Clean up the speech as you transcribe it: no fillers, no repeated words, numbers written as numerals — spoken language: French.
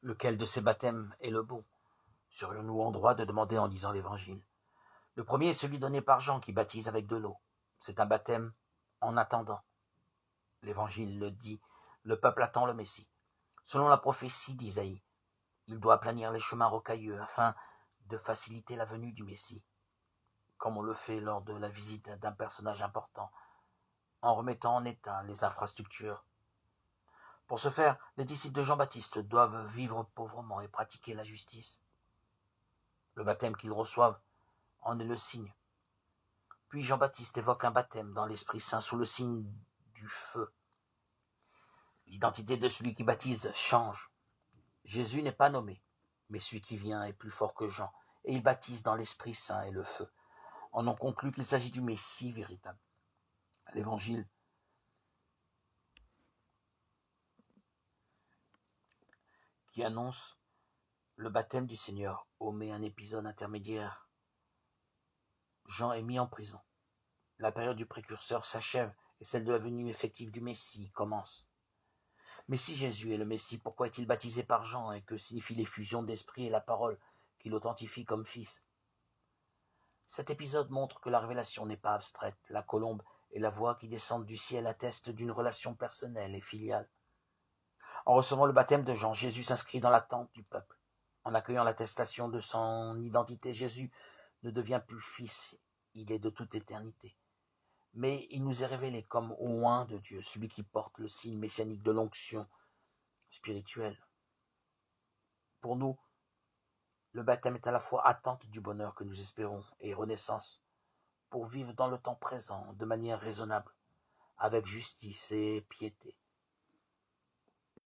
Lequel de ces baptêmes est le bon? Serions-nous en droit de demander en lisant l'Évangile? Le premier est celui donné par Jean qui baptise avec de l'eau. C'est un baptême en attendant. L'Évangile le dit, le peuple attend le Messie. Selon la prophétie d'Isaïe, il doit aplanir les chemins rocailleux afin de faciliter la venue du Messie, comme on le fait lors de la visite d'un personnage important, en remettant en état les infrastructures. Pour ce faire, les disciples de Jean-Baptiste doivent vivre pauvrement et pratiquer la justice. Le baptême qu'ils reçoivent en est le signe. Puis Jean-Baptiste évoque un baptême dans l'Esprit Saint sous le signe du feu. L'identité de celui qui baptise change. Jésus n'est pas nommé, mais celui qui vient est plus fort que Jean, et il baptise dans l'Esprit Saint et le feu. On en conclut qu'il s'agit du Messie véritable. L'Évangile qui annonce le baptême du Seigneur omet un épisode intermédiaire. Jean est mis en prison. La période du précurseur s'achève et celle de la venue effective du Messie commence. Mais si Jésus est le Messie, pourquoi est-il baptisé par Jean et que signifie l'effusion d'esprit et la parole qui l'authentifie comme fils? Cet épisode montre que la révélation n'est pas abstraite. La colombe et la voix qui descendent du ciel attestent d'une relation personnelle et filiale. En recevant le baptême de Jean, Jésus s'inscrit dans l'attente du peuple. En accueillant l'attestation de son identité, Jésus ne devient plus fils, il est de toute éternité. Mais il nous est révélé comme oint de Dieu, celui qui porte le signe messianique de l'onction spirituelle. Pour nous, le baptême est à la fois attente du bonheur que nous espérons et renaissance, pour vivre dans le temps présent de manière raisonnable, avec justice et piété.